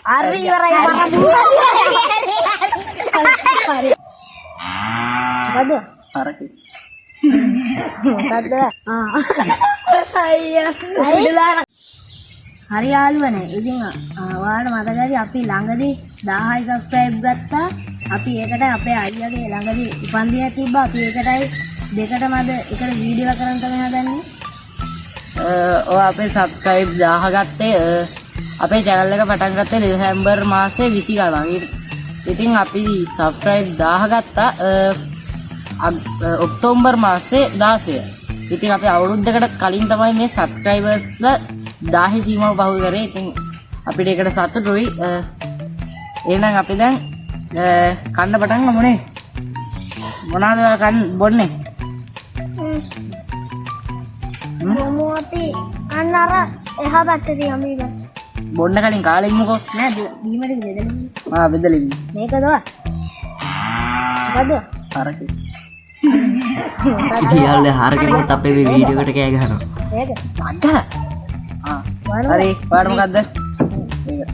Ari iwarai mana dulu. Kado. Harak. Kado. Ayya. Ayya. හරි යාළුවනේ. ඉතින් ඔයාලට මතකයි අපි ළඟදී 1000 subscribe ගත්තා. අපි ඒකට අපේ අයියාගේ ළඟදී උපන්දිනයක් තිබ්බා. අපි ඒකටයි දෙකටම අද එකට වීඩියෝ කරන්න තමයි හදන්නේ. ඔය අපේ subscribe 1000 ගත්තේ අපේ channel එක පටන් ගත්තේ දෙසැම්බර් මාසේ 20 ගානක්. ඉතින් අපි subscribe 1000 ගත්තා ඔක්තෝබර් මාසේ 16. ඉතින් අපි අවුරුද්දකට කලින් තමයි මේ subscribers ලා 1000 සීමාව පහු කරේ. ඉතින් අපිට ඒකට සතුටුයි. එහෙනම් අපි දැන් කන්න පටන් ගමුනේ. මොනවද කන්න බොන්නේ? මොමෝති අන්නර එහා පැත්තේ තියෙන මේක. බොන්න කලින් කාලෙ ඉමුකෝ. නෑ බීමට බෙදලා. බෙදලා ඉන්න. මේකද? මොකද? හරක. ඉතින් හරකෙත් අපේ වීඩියෝ එකට කෑ ගහනවා. මේක. අක්කා. හරි පාඩම මොකද්ද? මේක.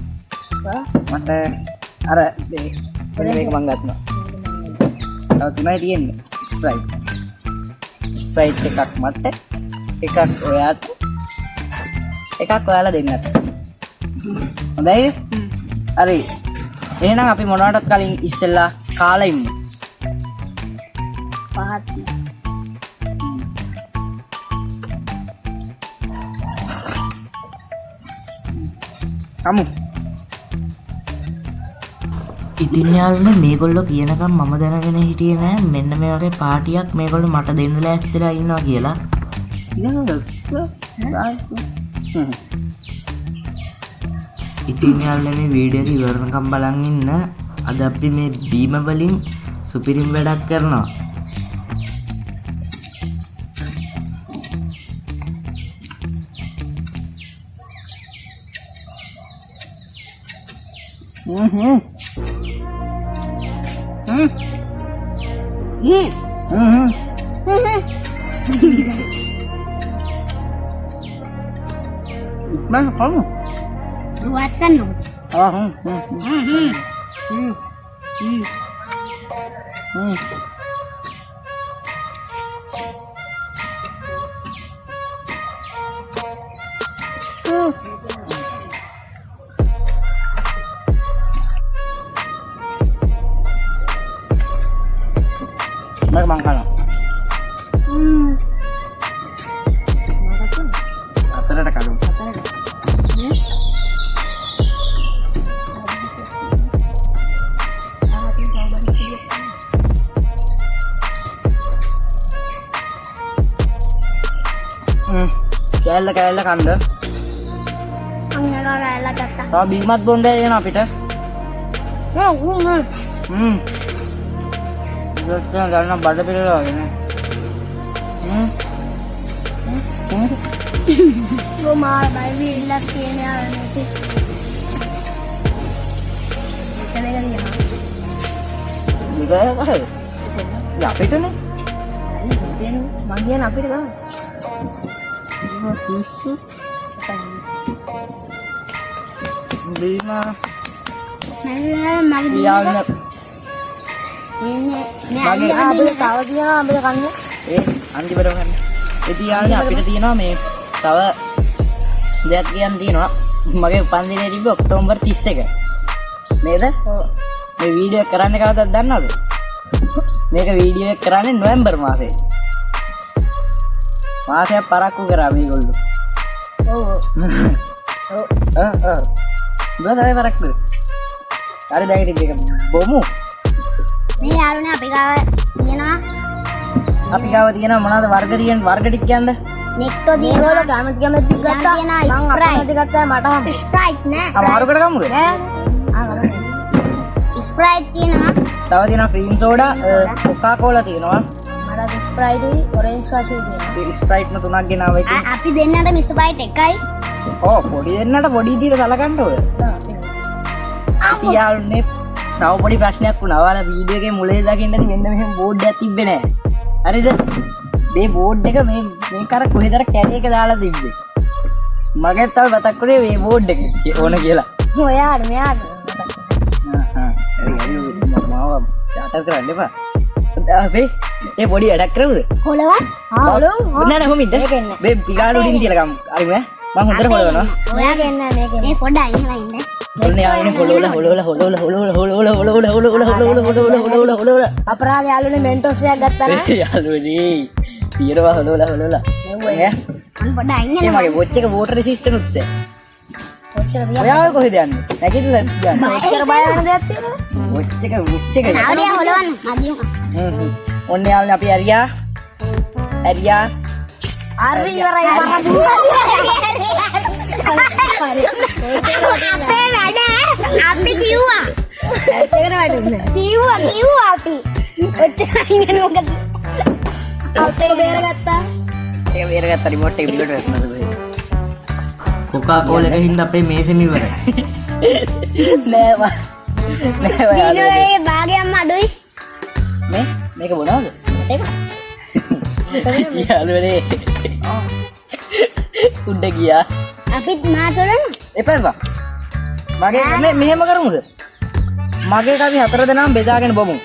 මට අර මේක මං ගන්නවා. තව තුනයි තියෙන්නේ. ස්ප්‍රයිට් එකක් මට එකක් ඔයාට එකක් ඔයාලා දෙන්නට. හොඳයි? හරි. එහෙනම් අපි මොනවටත් කලින් ඉස්සෙල්ලා කාලා ඉමු. පහත්. කමු. ඉතින් යාළුවනේ මේගොල්ලෝ කියනකම් මම දැනගෙන හිටියේ නෑ මෙන්න මේ වගේ පාටියක් මේගොල්ලෝ මට දෙන්න ලෑස්තිලා ඉන්නවා කියලා. ඉතින් යාළුවනේ මේ වීඩියෝ එක ඉවරනකම් බලන් ඉන්න. අද අපි මේ බීම වලින් සුපිරිම වැඩක් කරනවා. Mana kamu? Buatkan dong. Mana makan? Atar ada kalung. කෑල්ල කන්න. අන්නලා රැල්ලා ගත්තා. තව බීමත් බොන්න එන අපිට. ඉතින් ගන්න බඩ පිරලා වගේ නේ. මාර බයි විල්ලක් කියන යාළුවනේ. මේක කොහෙද? අපිටනේ. මං කියන අපිට ගන්න. පිස්සු. බීම මගේ යාළුවනේ මේ අපිට තව තියෙනවා අපිට කන්න. අන්තිමට ගන්න. ඉතින් යාළුවනේ අපිට තියෙනවා මේ තව දෙයක් කියන්න තියෙනවා. මගේ උපන්දිනේ තිබ්බේ ඔක්තෝබර් 31. නේද? මේ වීඩියෝ එක කරන්නේ කවදද දන්නවද? මේක වීඩියෝ එක කරන්නේ නොවැම්බර් මාසේ. මාසයක් පරක්කු කරා මේගොල්ලෝ. බදයි පරක්කු. හරි දැන් ඉතින් මේක බොමු. මේ යාළුවනේ අපි ගාව තියෙනවා. අපි ගාව තියෙනවා මොනවද වර්ග ටික කියන්නේ? නෙක්ටෝ දිනවල කැමති ගත්තා. ස්ප්‍රයිට් ගත්තා මට හම්. ස්ප්‍රයිට් නෑ. අමාරුකට ගමුද? ස්ප්‍රයිට් තියෙනවා. තව තියෙනවා ක්‍රීම් සෝඩා, කොකා කෝලා තියෙනවා. මට ස්ප්‍රයිට් උයි ඔරෙන්ජ් රසු තියෙනවා. ඒ ස්ප්‍රයිට් ම තුනක් ගෙනාවා ඉතින්. අපි දෙන්නට ස්ප්‍රයිට් එකයි. පොඩි දෙන්නට පොඩි විදිහට සලකන්න ඕන. යාළුවනේ තව පොඩි ප්‍රශ්නයක් වුණා. ඔයාලා වීඩියෝ එකේ මුලේ දකින්නදී මෙන්න මෙහෙම බෝඩ් එකක් තිබ්බේ නෑ. හරිද? මේ බෝඩ් එක මේක අර කොහෙදර කැලේක දාලා තිබ්බේ. මගෙත් තව මතක් වුණේ මේ බෝඩ් එක ඕන කියලා. ඔයාට මෙයාට මාව යාට කරන්න එපා. අපේ ඒ පොඩි වැඩක් කරමුද? හොලවත් නෑ නෑ කොමින්ද? මේ පිගාන උඩින් තියලා ගමු. හරිම මම හොඳට හොලවනවා. ඔයා කියන්නේ මේක මේ පොඩ්ඩක් අයින්ලා ඉන්න ඔන්න යාළුවනේ හොලවල අපරාධ යාළුවනේ මෙන්ටෝස් එකක් ගත්තා නම් යාළුවනේ පියරවා හොලවල ඈ අන්න පොඩ්ඩක් අයින් මේ මගේ වොච් එක වෝටර් රෙසිස්ටන්ට් උත් ඔච්චර තියා ඔයාව කොහෙද යන්නේ නැගිටලා යන්නේ ඔච්චර බය වෙන දෙයක් තියෙනවා වොච් එක නාඩිය හොලවන්න මදියම ඔන්න යාළුවනේ අපි ඇරියා හරි ඉවරයි මරපු අපේ වැඩ අපි කිව්වා එච්චර වැඩුනේ කිව්වා අපි ඔච්චර ඉන්නේ මොකද ඔච්චර බේරගත්තා ඒක බේරගත්තා රිමෝට් එක පිටට වැටුණාද කොකාකෝලා එක හින්දා අපේ මේසෙම ඉවරයි. නෑ ඊනෝලේ භාගයක්ම අඩුයි මේක බොනවද ඒක යාළුවනේ උඩ ගියා අපිත් මාතොලන එපා මගේ මෙහෙම කරමුද මගේ කවි 4 දෙනාම බෙදාගෙන බොමු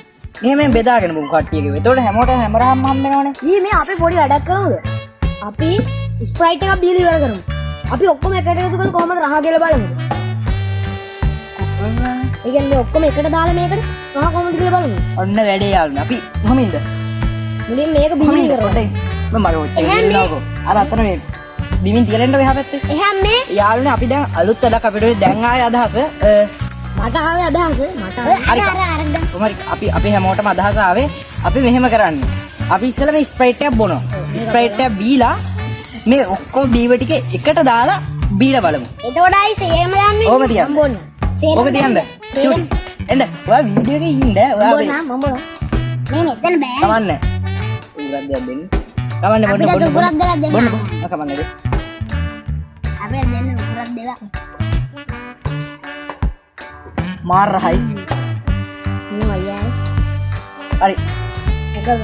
මෙහෙම බෙදාගෙන බොමු කට්ටියගේ එතකොට හැමෝටම හැමරහම හම් වෙනවනේ ඊ මේ අපි පොඩි වැඩක් කරමුද අපි ස්ප්‍රයිට් එකක් බීලා ඉවර කරමු අපි ඔක්කොම එකට එකතු කරලා කොහමද රහ කියලා බලමුද ඒ කියන්නේ ඔක්කොම එකට දාලා මේකට රහ කොහමද කියලා බලමු ඔන්න වැඩේ යාළුවනේ අපි කොහොමින්ද මුලින් මේක බීලා ඉවර කරමු මම මගේ ඔච්චර ඉන්නවකෝ අර අතන මේ බිමින් තියලෙන්න ඔය හැපැත්තේ එහෙනම් මේ යාළුවනේ අපි දැන් අලුත් වැඩක් අපිට ඔය දැන් ආයේ අදහස මට ආවේ අදහස මට කොහමද අපි හැමෝටම අදහස ආවේ අපි මෙහෙම කරන්නේ අපි ඉස්සෙල්ලා මේ ස්ප්‍රයිට් එකක් බොනවා ස්ප්‍රයිට් එක බීලා මේ ඔක්කොම බීව ටික එකට දාලා බීලා බලමු එතකොටයි සේරම දාන්නේ ඕක තියන්න බොන්න ඕක තියන්න චූටි එන්න ඔයා වීඩියෝ එකේ ඉන්න ඔයා බොන්න මම බොන්න මේ මෙතන බෑ කමන්නේ උගුරක් දෙයක් දෙන්න කමන්නේ බොන්න අපිට උගුරක් දෙකක් දෙන්න. බොන්න කමන්නේ අපිට දෙන්න උගුරක් දෙකක් මාර රහයි මම අයියා හරි එකද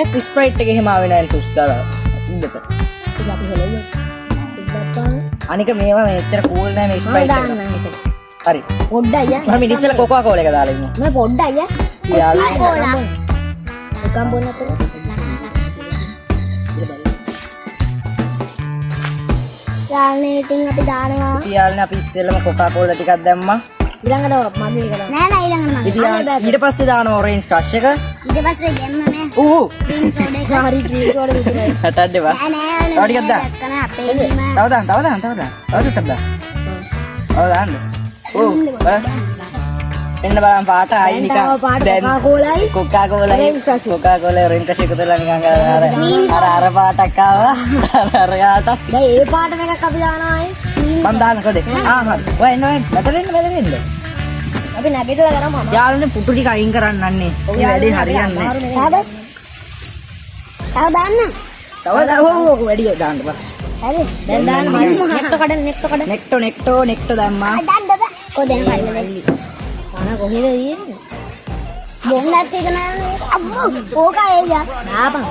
ඒක ස්ප්‍රයිට් එක එහෙම ආවේ නැහැ සුස් දාලා ඉන්නත ඉතින් අපි හෙලෙන්නේ ඉස්සප්පා අනික මේවා මෙච්චර කූල් නැහැ මේ ස්ප්‍රයිට් එක හරි පොඩ්ඩ අයියා මම ඉතින් කොකා කෝලා එක දාලා ඉන්නවා මම පොඩ්ඩ අයියා යාළුවා කොලා එකම් බොන්නත් යාළුවනේ ඉතින් අපි දානවා යාළුවනේ අපි ඉස්සෙල්ලම කොකා කෝලා ටිකක් දැම්මා ඊළඟට මගේ එක නෑ නෑ ඊළඟට මගේ ඉතින් ඊට පස්සේ දානවා ඔරෙන්ජ් ක්‍රෂ් එක ඊට පස්සේ ගෙම්ම මේ ඌ ඩ්‍රින්ක් සෝඩා එක හරි ඩ්‍රින්ක් සෝඩා විතරයි හටන්න එපා නෑ නෑ තව ටිකක් දාන්න කන අපේ ගීම තව දාන්න තව ටිකක් දාන්න ඔව් දාන්න ඌ බලන්න එන්න බලන්න පාට ආයි නිකන් දැන් කොකාකෝලයි කොකා කෝලා Orange crush. කොකා කෝලා ඔරෙන්ජ් ක්‍රෂ් එක දාලා නිකන් අර පාටක් ආවා අර ගාට දැන් ඒ පාට මේකක් අපි දානවා මම දාන්නකෝ දෙන්න හරි ඔය එන්න මෙතන එන්න අපි නැගිටලා කරමු අම යාළුවනේ පුටු ටික අයින් කරන්න අන්නේ ඔය වැඩේ හරියන්නේ නැහැ තව දාන්න තව වැඩි දාන්න බා හරි දැන් දාන්න මම නෙක්ටෝ දැම්මා දාන්න බෑ කොහෙද හරියන්නේ අන කොහෙද ඉන්නේ බොන්නත් එක නෑ අම්මෝ ඕක එයියා නාපන්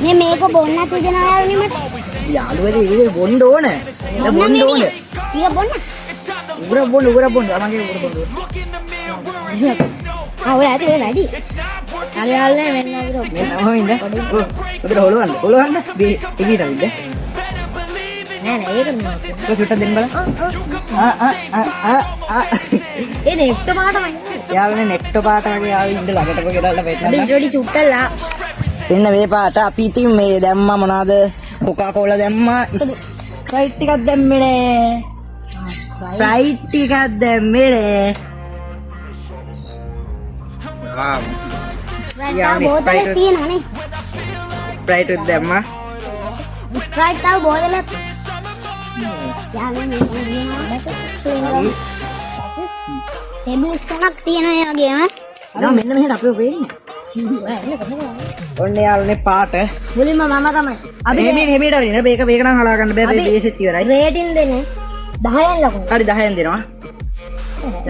මේ මේක බොන්නත් දෙනවා යාළුවනේ මට යාළුවනේ ඒක බොන්න ඕන ඊක බොන්න ඊක බොන්න උගර බොන්න මගේ උගර බොන්න ඔය ඇති ඔය වැඩි යාළුවනේ මෙන්න මෙන්න උදේ හොලවන්න ඉවිද නෑ නෑ ඒක නෙමෙයි ඔය පිට දෙන්න බලන්න ඒ නෙක්ට පාටමයි යාළුවනේ නෙක්ටෝ පාට වගේ ආවේ ඉඳ ළඟට පොගේ දාලා අපි පෙන්නන්න ඉරෝඩි චුට්ටලා එන්න මේ පාට අපි ඉතින් මේ දැම්මා මොනවද කොකා කෝලා දැම්මා ස්ප්‍රයිට් ටිකක් දැම්මේ නේ ස්ප්‍රයිට් ටිකක් දැම්මේ නේ වාව් යාළුවනේ බෝතලේ ස්ප්‍රයිට් තියෙනවනේ ස්ප්‍රයිට් උත් දැම්මා ස්ප්‍රයිට් තව බෝතලේ යාළුවනේ ටේබල් ස්ටෝනක් තියෙනවා ඒ වගේම නෝ මෙන්න මෙහෙට අපි වෙන්නේ ඔන්න යාළුවනේ පාට මුලින්ම මම තමයි අපි මෙහෙමීට හරි නේ මේක නම් හලා ගන්න බෑ මේ බේසෙත් ඉවරයි රේටින් දෙන්නේ 10න් ලකුණු හරි 10න් දෙනවා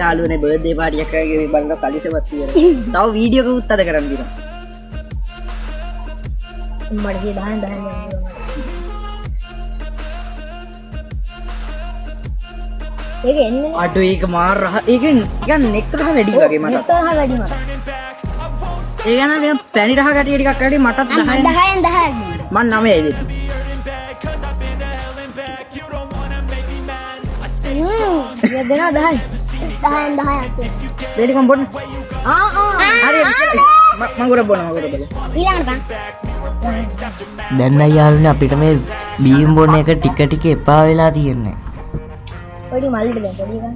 යාළුවනේ බර්ත්ඩේ පාටි එකක් ගේ බලන කලිසවත් ඉවරයි තව වීඩියෝ එකකුත් අද කරන් දිනවා උඹට 10න් ඒක එන්නේ අඩු ඒක මාර රහ ඒක නිකන් නෙක්ට රහ වැඩි වගේ මට නෙක්ටර් හා වැඩි මට. ඒ ගන්න නිකන් පැණි රහ ගැටිය ටිකක් වැඩි මටත් 10 10න් 10ක් මන් 9යි දෙන්න දෙනවා 10යි. 10න් 10ක්. දෙලි කොම් බොන්න හරි මම ගොඩ බොන්න ඊළඟට දැන් අයියාලුනේ අපිට මේ බීම් බොන එක ටික ටික එපා වෙලා තියෙන්නේ. පොඩි මල්ලිට දැන් පොඩි ගන්න.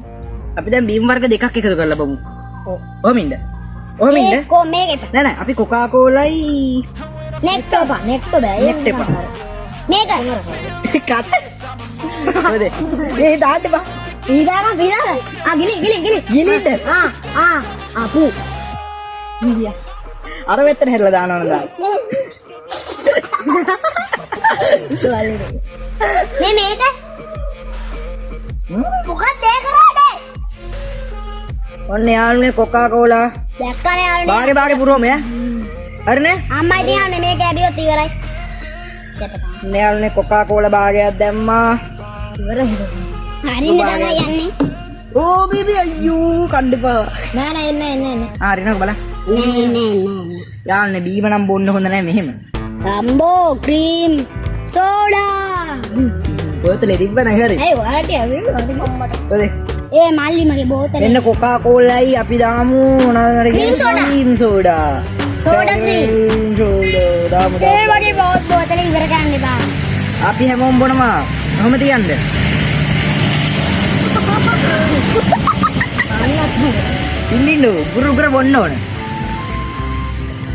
අපි දැන් බීම් වර්ග දෙකක් එකතු කරලා බලමු ඔව්. ඔහොම ඉන්න මේක එපා. නෑ නෑ අපි කොකා කෝලයි නෙක්ටෝ එපා. නෙක්ටෝ බෑ. නෙක්ට් එපා. මේක. කත ඔද මේ දාන්න බා පීදාන. ගිලි. ගිලින්ද පූ. ඉන්දියා. අර වෙත්තට හැදලා දානවනේ දාන්න මේක. මොකක්ද ඒක කරන්නේ? ඔන්න යාළුනේ කොකා කෝලා දැක්කනේ යාළුනේ. බාගේ පුරවම යා හරිනේ අම්මයි තියාන්නේ මේක ඇරියොත් ඉවරයි. යාළුනේ කොකා කෝලා බාගයක් දැම්මා ඉවරයි. හරිනේ තමයි යන්නේ. ඕ බීබී අයියෝ කණ්ඩපා නෑ එන්න. හරි නේද බලන්න නෑ. යාළුනේ බීම නම් බොන්න හොඳ නැහැ මෙහෙම ගම්බෝ ක්‍රීම් සෝඩා. බෝතලේ තිබ්බනේ හරි ඒ ඔයාට අම්මට. ඔද ඒ මල්ලි මගේ බෝතලේ. මෙන්න කොකා කෝලයි අපි දාමු මොනවද Cream soda. Cream soda soda cream. දාමු ඒ වගේ බෝතලේ ඉවර කරන්න එපා. අපි හැමෝම බොනවා කොහොම තියන්නේ ඉන්නින්නු ගුරු බොන්න ඕන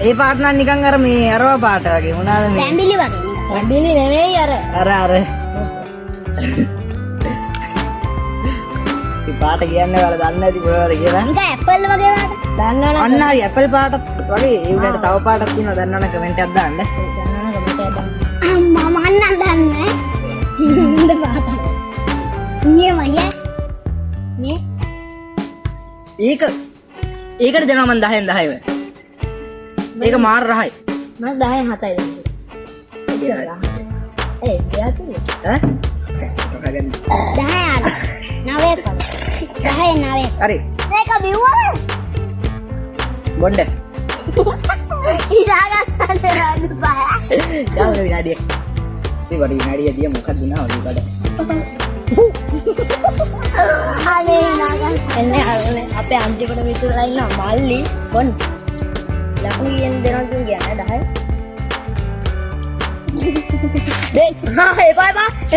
ඒ පාට නම් නිකන් අර මේ අරවා පාට වගේ මොනවාද මේ තැඹිලි වගේ. තැඹිලි නෙමෙයි අර. අර මේ පාට කියන්නේ ඔයාලා දන්නේ නැති මොනවද කියලා නිකන් ඇපල් වගේ වාට. දන්නවනේ. අන්න හරි ඇපල් පාටත් වගේ ඒ උඩට තව පාටක් තියෙනවා දන්නවනේ කමෙන්ට් එකක් දාන්න මම අන්න දන්නේ. ඉන්න පාට. නියමයි. මේ ඒකට දෙනවා මම 10න් 10ව ඒක මාර රහයි මම 10න් 7යි දෙන්නේ. ඒ දෙයක් ඈ 10න් 9 හරි මේක බිව්වද? බොණ්ඩ ඉරාගස්සන්ද රාගපා. යාළුවා විනාඩිය ඉතින් වඩ විනාඩිය දිය මොකක්ද නාවලි බඩ අනේ නාගන් එන්නේ අරනේ අපේ අන්තිමට විතරලා ඉන්න මල්ලි බොන්න. ලකුණු කියන දෙනවා කියන්නේ 10.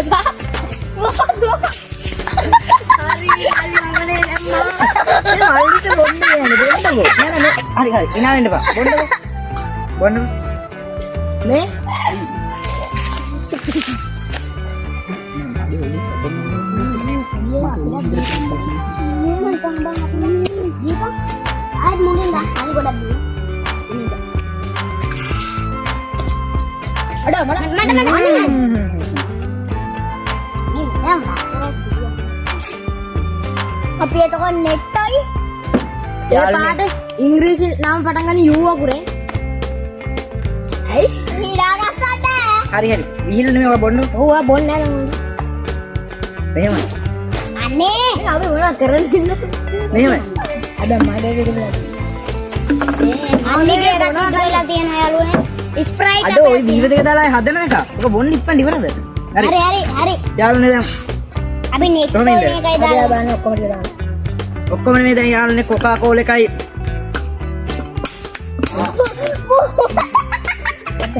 එපා. හරි මමනේ අම්මා. මල්ලිට බොන්නේ නෑ හරි ඉනා වෙන්න බා බොන්න මේ ආයෙත් මුලින්ද හරි ගොඩක් බිව්වා. අපි එතකොට නෙට්ටයි ඒ පාට ඉංග්‍රීසි නම පටන් ගන්න යූ අකුරේ. ඇයි? ඊළඟට හරි විහිළු නෙමෙයි ඔයා බොන්න ඕවා බොන්නේ නැහැ මෙහෙම අනේ අපි මොනවද කරන්නේ? මෙහෙම අද මගේ කිව්වා. අනේ මොනවද කරලා තියෙන යාළුවනේ? ස්ප්‍රයිට් අද ওই බීර දෙක දාලා හදන එක ඔක බොන්න ඉක්මන් ඉවරද හරි යාළුවනේ දැන් අපි නෙක්ස්ට් කොහොමද? එකයි දාලා බලන්න ඔක්කොම ටික දාන්න. ඔක්කොම මේ දැන් යාළුවනේ කොකා කෝලා එකයි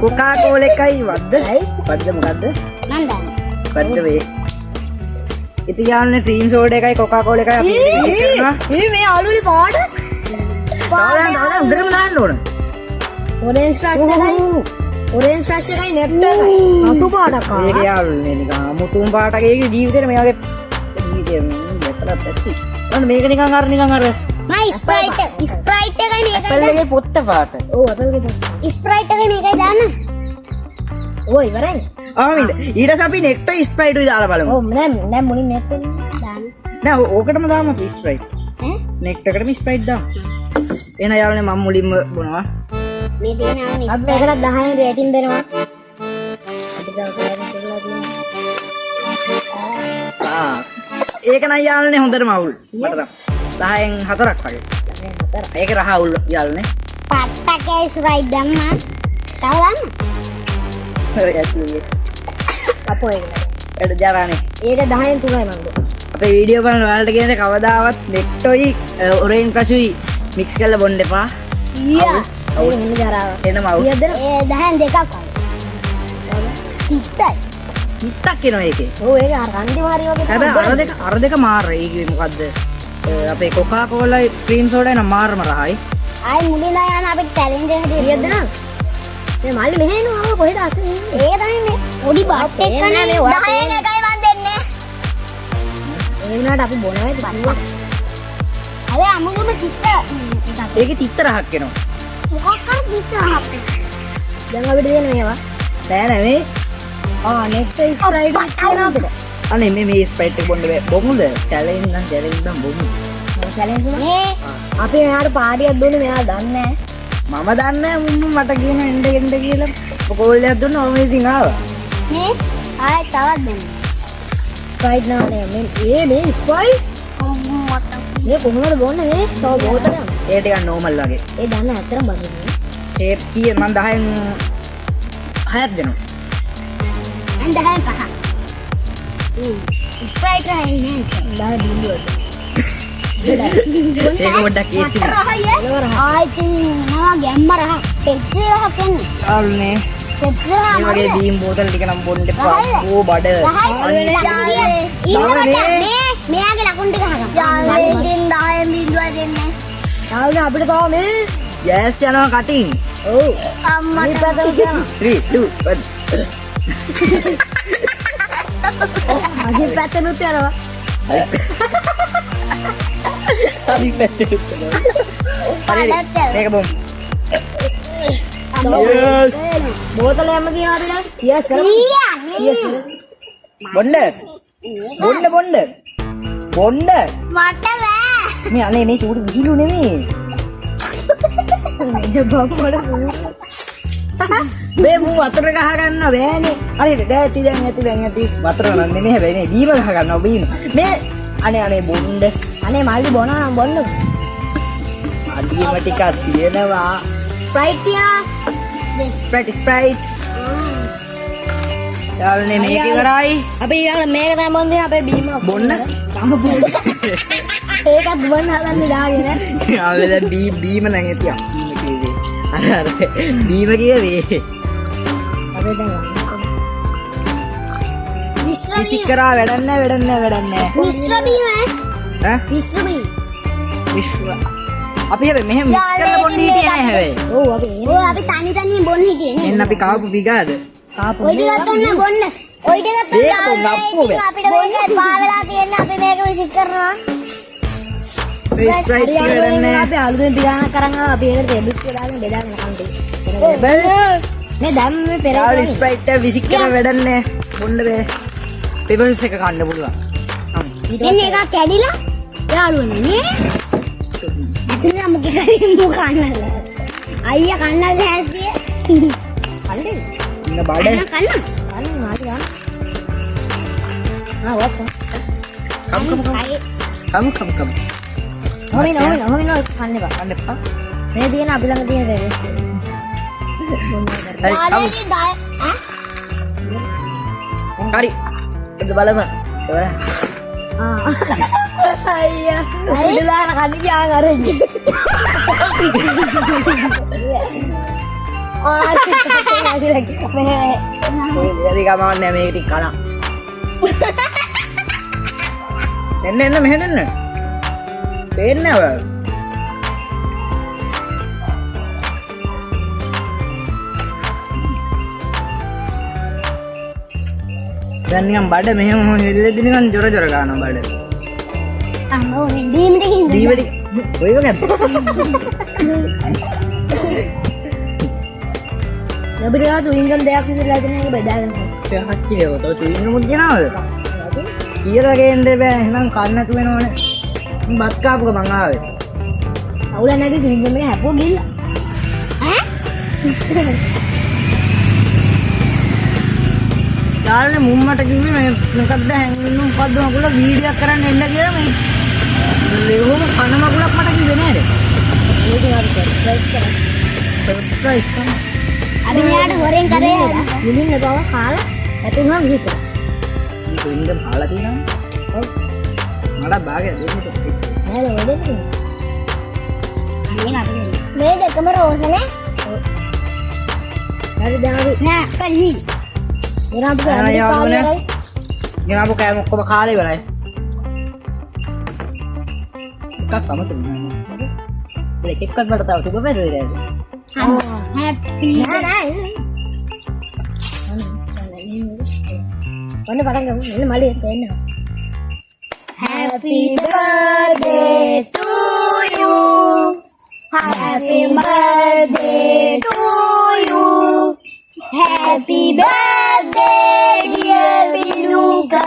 කොකා කෝලා එකයි වද්ද මොකද්ද මන් දාන්න. වද්ද වේ ඉතින් යාළුවනේ ක්‍රීම් සෝඩා එකයි කොකා කෝලා එකයි අපි දෙක කරනවා මේ ආලුලි පාට දාලා උඩරම දාන්න ඕන ඔරෙන්ජ් ෆ්ලැෂ් එකයි නෙට් එකයි අතු පාටක් ඒක යාළුවනේ නිකන් අමුතුම පාටක ඒක ජීවිතේට මේ වගේ ජීවිතේ දැකලා පැස්ටි අන්න මේක නිකන් අර මයි ස්ප්‍රයිට් එකයි මේකයි ඇපල්ගේ පොත්ත පාට ඔව් අපල්ගේ ස්ප්‍රයිට් එකයි මේකයි දාන්න. ඔය ඉවරයි. ආමින්ද ඊට පස්සේ අපි නෙක්ට් ස්ප්‍රයිට් උයි දාලා බලමු ඔව් නෑ මුලින් මේක දාන්න. නෑ ඕකටම දාමු අපි ස්ප්‍රයිට් ඈ නෙක්ට් එකටම ස්ප්‍රයිට් දාමු එහෙනම් යාළුවනේ මම මුලින්ම බොනවා මේ තියෙන ආවනේ අපි මේකට 10න් රේටින් දෙනවා. අපි තව කාරණා කරලා තියෙනවා. ඒක නම් යාළුවනේ හොඳටම අවුල්. මට නම් 10න් 4ක් වගේ. ඒක රහ අවුල් යාළුවනේ. පට්ටකේ ස්ප්‍රයිට් දැම්මා. තව ගන්න. හරි ඇතුලේ. අපෝ ඒක. එඩ ජරානේ. ඒක 10න් 3යි මංගෝ. අපේ වීඩියෝ බලන ඔයාලට කියන්නේ කවදාවත් නෙක්ටොයි ඔරේන් ක්‍රෂුයි මික්ස් කරලා බොන්න එපා. ඊයා. ඒක හෙන්න ජරාව. එනම අවුල්. ඊයද? ඒ 10න් දෙකක් වගේ. තිත්තයි. හිටක් එනවා ඒකේ. ඔව් ඒක අර කන්දි මාරි වගේ. හැබැයි අර දෙක මාර. ඒකේ මොකද්ද? අපේ කොකා කෝලා ක්‍රීම් සෝඩා එන මාරම රහයි. ආයි මුලින්ම යන අපිට චැලෙන්ජ් එකකට ඊයද නං? මේ මල්ලි මෙහෙ එනවා කොහෙද අසේ? ඒක තමයි මේ පොඩි බත් එක්කනේ 10න් එකයි මන් දෙන්නේ. ඒ වුණාට අපි බොනවා ඇති බල්ලුවා. හැබැයි අමුගම චිත්ත ඒකේ තිත්ත රහක් එනවා. මොකක් කර චිත්ත රහක්. දැන් අපිට දෙන්න මේවා. නෑ නෑ මේ නෙක්ස්ට් ස්ප්‍රයිට් තියෙනවා අපිට. අනේ මේ ස්ප්‍රයිට් එක බොන්න බෑ. බොමුද? චැලෙන්ජ් නම් බොමු. චැලෙන්ජ් එක. මේ අපි මෙයාට පාටියක් දුන්නේ මෙයා දන්නේ මම දන්නේ මට කියන එන්න කියලා කෝල් එකක් දුන්නා මම ඉතින් ආවා. මේ ආයි තවත් දෙන්න. ස්ප්‍රයිට් නානේ මේ ස්ප්‍රයිට් මේ කොහොමද බොන්නේ මේ? තව බෝතලයක්. ඒ ටිකක් නෝමල් වගේ. ඒ දන්නේ ඇත්තටම බඳින්නේ. ෂේප් කීය මම 10න් 6ක් දෙනවා. මන් 10න් 5. ස්ප්‍රයිට් රහයි නේ. 10 බිලියන. ඒක පොඩ්ඩක් ඒසි නේ. ආයි තින් නවා ගැම්ම රහ. පෙප්සි රහ කියන්නේ. ආල්නේ පෙප්සි රහ මේ වගේ දීම් බෝතල් ටික නම් බොන්න එපා. ඕ බඩ. මෙයාගේ ලකුණු ටික අහගන්න. යාළුවෙන් 10න් බින්දුව දෙන්නේ. යාළුවනේ අපිට තව මේ යෑස් යනවා කටින්. ඔව් අම්මට මේ පැත්තට තියනවා. 3 2 1 අගේ පැත්තට යනවා. හරි පැත්තට. හරි මේක බොමු. Yes. බෝතල යම තියනවා අපි දැන්. yes කරමු. yes කරමු. බොන්න. බොන්න. මට බෑ. මේ අනේ මේ චූටි විහිළු නෙමෙයි. මේ බම්මඩ මේ මූ වතුර ගහ ගන්න බෑනේ. හරියට දැන් ඇති. වතුර නම් නෙමෙයි හැබැයි නේ බීම ගහ ගන්නවා බීම. මේ අනේ බොන්න. අනේ මල්ලි බොනවා නම් බොන්න. අඩියම ටිකක් තියෙනවා. ස්ප්‍රයිට් තියනවා. ස්ප්‍රයිට්. යාළුවනේ මේක ඉවරයි. අපි ඊළඟ මේක තමයි බොන්නේ අපේ බීම. බොන්න. තම බොන්න. ඒකත් බොන්න හදන්නේ දාගෙන. යාළුවනේ බීම නම් ඇතියක්. අර බීම කියේ. අපි දැන් විසික් කරා වැඩක් නැහැ. මිශ්‍ර බීම ඈ මිශ්‍ර බීම. විශ්ව. අපි හැබැයි මෙහෙම මික්ස් කරලා බොන්න හිටියේ නැහැ හැබැයි. ඔව් අපි ඔය අපි තනි බොන්න හිටියේ නේ. එන්න අපි කාපු පිගාද? කාපු ඔය ටිකක් ගන්න බොන්න. ඔය ටිකක් ඒක ගප්පෝ බෑ. අපිට වෙන්නේ පා වෙලා තියෙන අපි මේක විසික් කරනවා. මේ ස්ප්‍රයිට් එක වැඩක් නැහැ. අපි අලුතෙන් පිටාන කරන් ආවා අපි ඒකට ටේබල් ස්පූන් දාගෙන බෙදාගෙන කන්ටි. නේ දැන් මේ පෙරේ යාළුවෝ ස්ප්‍රයිට් එක විසික් කරලා වැඩක් නැහැ. බොන්න බෑ. පෙබල්ස් එක කන්න පුළුවන්. එන්නේ එකක් කැඩිලා යාළුවනේ නේ. ඉතින් මොකද කරේ මු කන්නද? අයියා කන්නද හැස්තිය? කන්නේ. ඉන්න බඩ. කන්න. කන්නේ මාටි ගන්න. වත්. කම්. හොමින කන්න බා. කන්න එපා. මේ තියෙන අපි ළඟ තියෙන ටේබල් ස්පූන්. හරි. ආදේටි දාය. හරි. එද බලමු. ඉවරයි. අයියා. අපිට දාන කන්නේ යාන් අරගෙන. යදි ගමන්නේ මේක ටික කන. එන්න මෙහෙට එන්න. පේන්නේ නැහැ ඔයාලා. දැන් නිකන් බඩ මෙහෙම හෙල්ලෙද්දි නිකන් ජොර ගන්නවා බඩ. අම්මෝ බීමට හින්ද. දීවටි ඔය වගේ. අපිට ආ චුයින්ගම් දෙයක් විතරලා තියෙන එක බෙදාගෙන හක්කිනේ ඔතෝ චුයින්ගමුත් ගෙනාවද? කියලා ගේන්න බෑ එහෙනම් කන්න නැතු වෙනවනේ. බත් කාපුක මං ආවේ. අවුල නැති චුයින්ගම් එක හැපුව ගිල්ලා. යාළුවනේ මුම්මට කිව්වේ මේ මොකද්ද හැංගින්න මොකද්ද මකුල වීඩියෝ කරන්න එන්න කියලා මේ ලෙවම කන මකුලක් මට කිව්වේ නේද? ඒක හරි සර්ප්‍රයිස් කරා. සර්ප්‍රයිස් කරා. අපි මෙයාට හොරෙන් කරේ මුලින්ම බව කාලා ඇතුළම විසිට. මේක වින්දම් හාලා තියෙනවා. ඔව්. මට භාගය දෙන්න තෝ. නේද වදන්නේ? අනේ අපේ මේ දෙකම රෝස නේ හරි දැන් අපි නෑ කල්ලි එරාපු යාළුවනේ. ගෙනාපු කෑම ඔක්කොම කාලේ ඉවරයි. එකක් අමතක. එකෙක්වත් මට තව සුබ පෙරේ හැපි නෑ ඔන්න පටන් ගමු. එන්න මලේ එන්න. Happy birthday to you. Happy birthday to you. Happy birthday dear Binuka.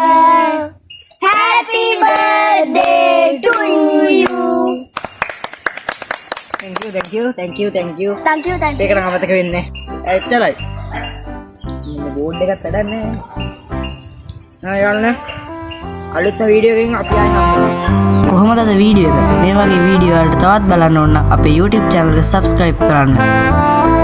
Happy birthday to you. thank you. Thank you, thank you. ඒක නම් අමතක වෙන්නේ. ඇත්තලයි. මේ බෝඩ් එකත් වැඩන්නේ. යාළුවනේ. අලුත්ම වීඩියෝ එකකින් අපි ආයෙ හම්බෙමු. කොහොමද අද වීඩියෝ එක? මේ වගේ වීඩියෝ වලට තවත් බලන්න ඕන අපේ YouTube channel එක subscribe කරන්න.